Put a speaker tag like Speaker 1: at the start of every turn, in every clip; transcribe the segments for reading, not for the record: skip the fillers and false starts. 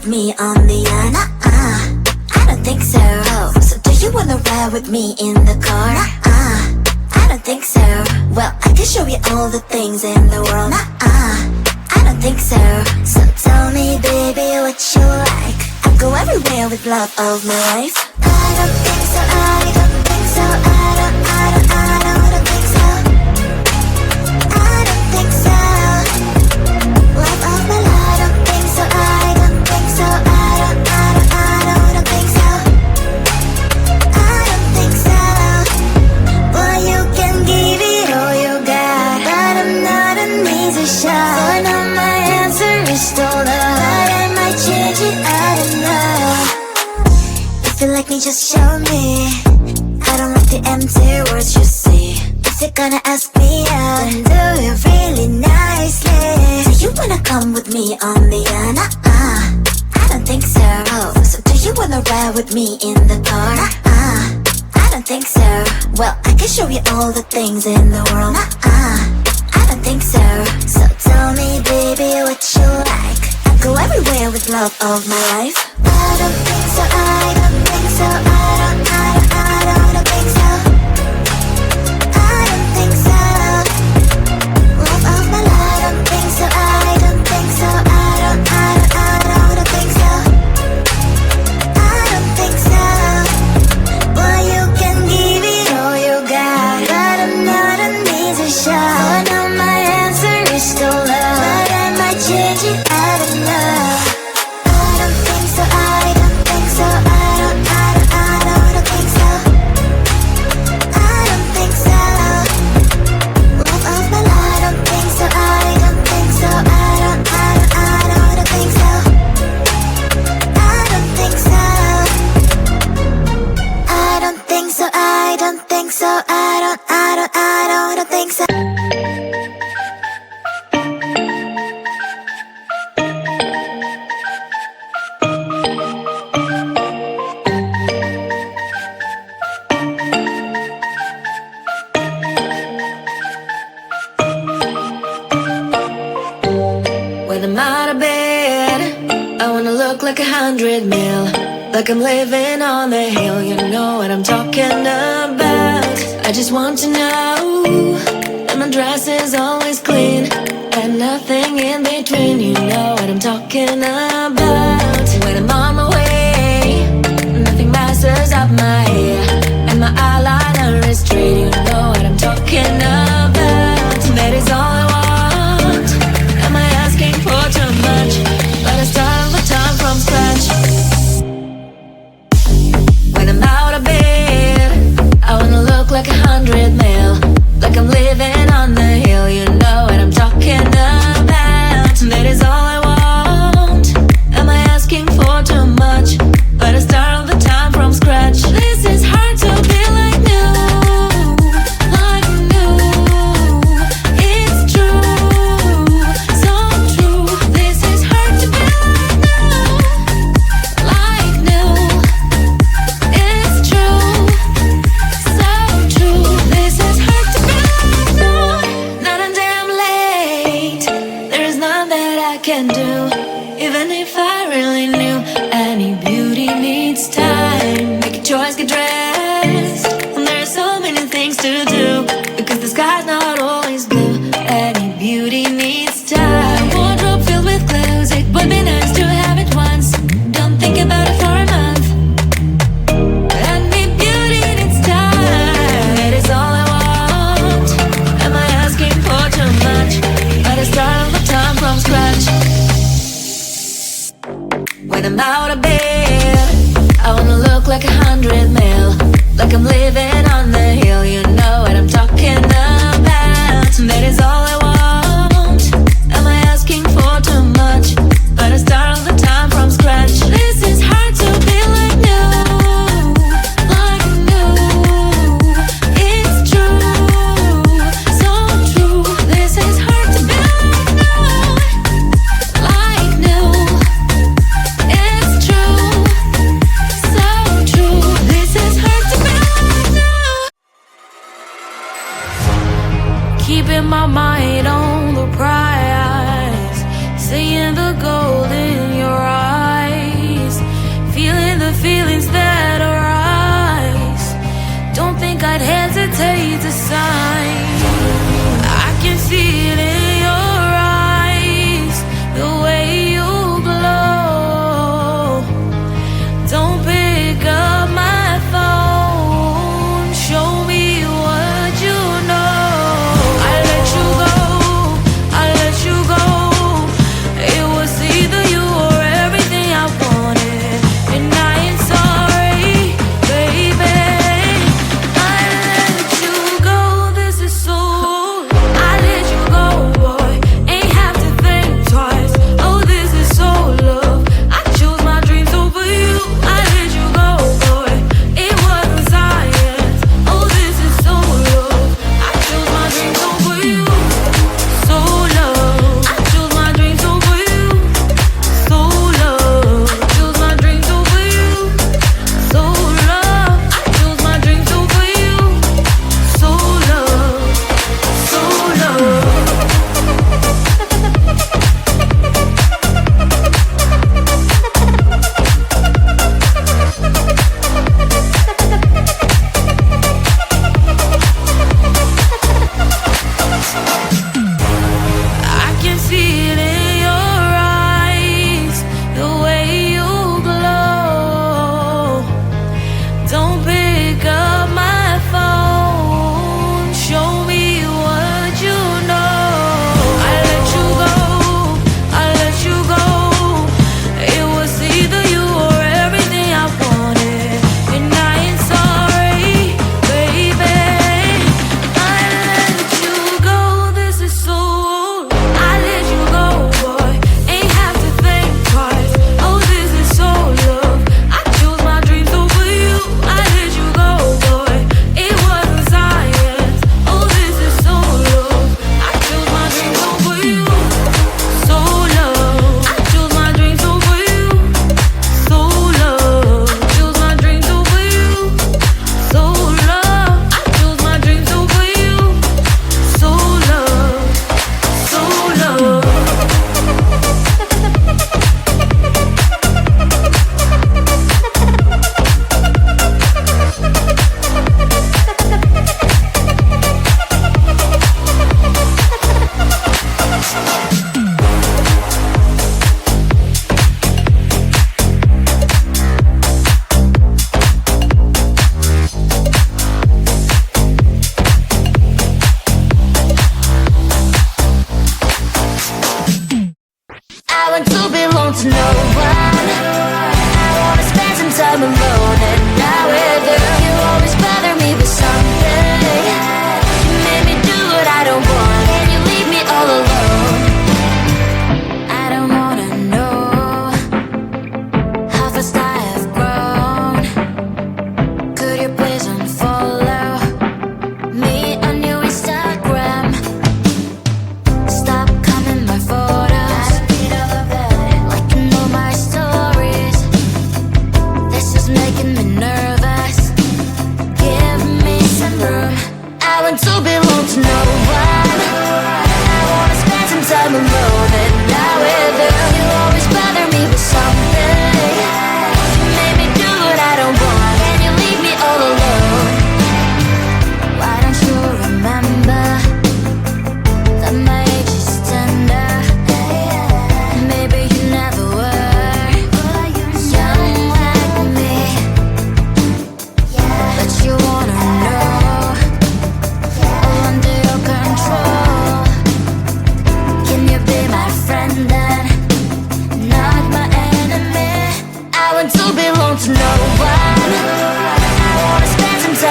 Speaker 1: with me on the yacht? I don't think so. Oh, so do you wanna ride with me in the car? I don't think so. Well, I can show you all the things in the world. I don't think so. So tell me, baby, what you like. I'll go everywhere with love of my life. I don't think so. I don't think so. I don't think so. I don't think so. Love of my life. I don't think so. I don't think so. I don't think so. I don't think so. Well, you can give it all you got, but I'm not an easy shot. So now my answer is still no, but I might change it. I don't know. If you like me, just show me. I don't like the empty words you see. If you're gonna ask me out, then do it really nicely. Do you wanna come with me on the yacht? I don't think so. Oh, so do you wanna ride with me in the car? I don't think so. Well, I can show you all the things in the world. I don't think so. So tell me, baby, what you like. I'll go everywhere with love of my life. I don't think so. I don't think so. I don't think so. I don't think so. Love of my life. I don't think so. I don't think so. I don't think so. I don't think so. Well, you can give it all you got, but I'm not an easy shot. So now my answer is still no, but I might change it. I don't know. I don't think so. I don't think so. I don't think so. I don't think so. Love of my life. I don't think so. I don't think so. I don't think so. I don't think so. I don't think so. I don't think so. I don't think so.
Speaker 2: When I'm out of bed, I wanna look like 100 mil, like I'm living on the hill. You know what I'm talking about. I just want to know that my dress is always clean and nothing in between. You know what I'm talking about. When I'm on my way, nothing messes up my hair, and my eyeliner is straight. You know what I'm talking about. That is all I want. Am I asking for too much? But I start all the time from scratch. When I'm out of bed, I wanna look like 100 mil, like I'm living on the hill. You know what I'm talking about. That is all I want.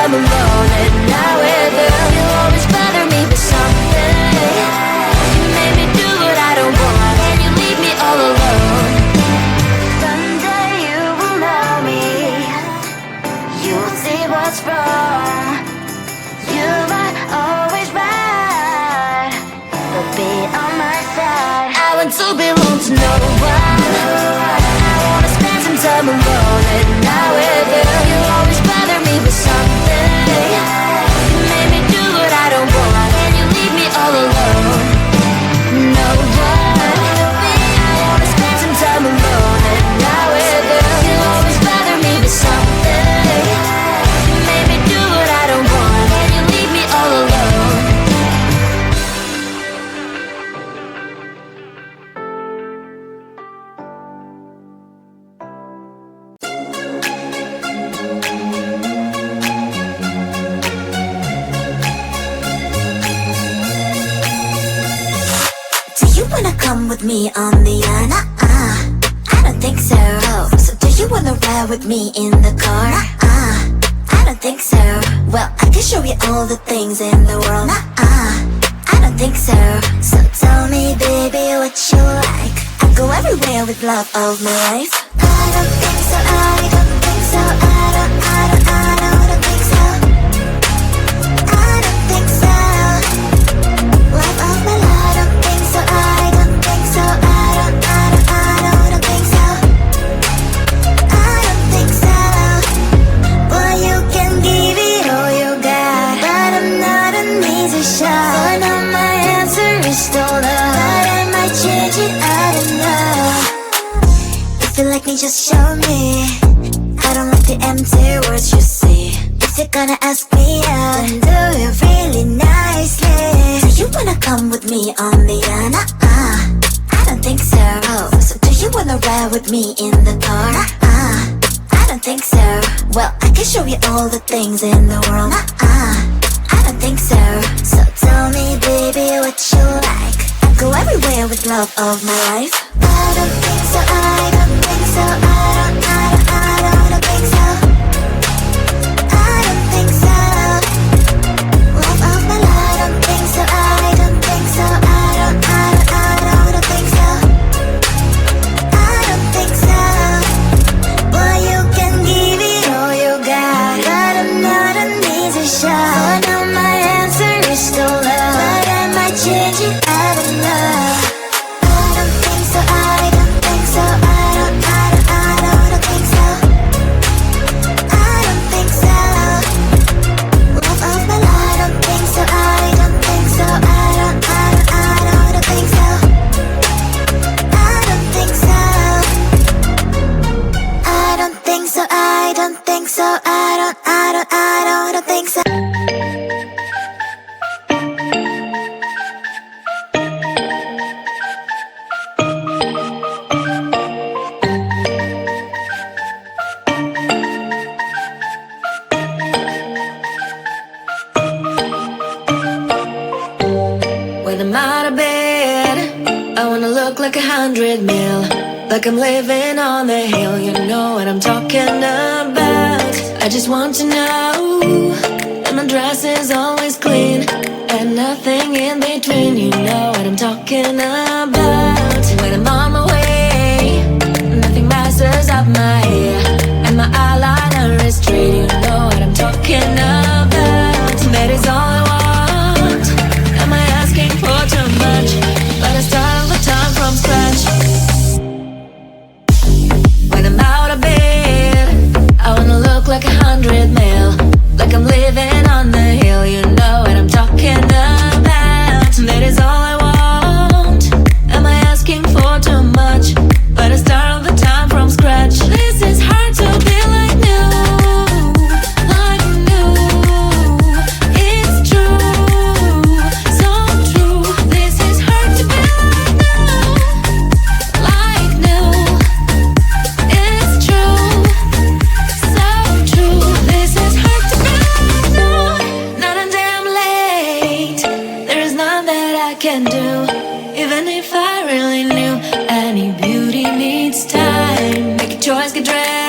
Speaker 2: time alone, and now with you, you always bother me with something. You made me do what I don't want, and you leave me all alone. Someday you will know me, you will see what's wrong. You might always right, but be on my side. I want to belong to no one. I wanna spend some time alone, and now with you, you always bother me with something. You made me do what I don't want, and you leave me all alone. No one. I wanna spend some time alone, and now with you, you always bother me with something. You made me do what I don't want, and you leave me all alone.
Speaker 1: Do you wanna come with me on the yacht? I don't think so. So do you wanna ride with me in the car? I don't think so. Well, I can show you all the things in the world. I don't think so. So tell me, baby, what you like. I'll go everywhere with love of my life. I don't think so. I don't think so. I don't think so. I don't think so. Love of my life. I don't think so. I don't think so. I don't think so. I don't think so. Well, you can give it all you got, but I'm not an easy shot. So now my answer is still no, but I might change it. I don't know. If you like me, just show me. I don't like the empty words you see. If you're gonna ask me out, then do it really nicely. Do you wanna come with me on the yacht? I don't think so. So do you wanna ride with me in the car? I don't think so. Well, I can show you all the things in the world. I don't think so. So tell me, baby, what you like. I'll go everywhere with love of my life. I don't think so. I don't think so. I don't think so. I don't think so. Love of my life. I don't think so. I don't think so. I don't think so. I don't think so. Well, you can give it all you got, but I'm not an easy shot. So now my answer is still no, but I might change it. I don't know. I don't think so. I don't think so. I don't think so. I don't think so. Love of my life. I don't think so. I don't think so. I don't think so. I don't think so. I don't think so. I don't think so. I don't think so.
Speaker 2: When I'm out of bed, I wanna look like 100 mil, like I'm living on the hill. You know what I'm talking about. I just want to know that my dress is always clean and nothing in between. You know what I'm talking about. When I'm on my way, nothing messes up my hair, and my eyeliner is straight. You know what I'm talking about. That is all I want. Am I asking for too much? But I start all the time from scratch. When I'm out of bed, I wanna look like 100 mil, like I'm living on the hill. You know what I'm talking about. That is all I want. Am I asking for too much? But I start all the time from scratch. This is hard to be like new, like new. It's true, so true. This is hard to be like new, it's true, so true. This is hard to be like new. Not a damn late. There is none that I can do, even if I really knew. Any beauty needs time. Make a choice, get dressed.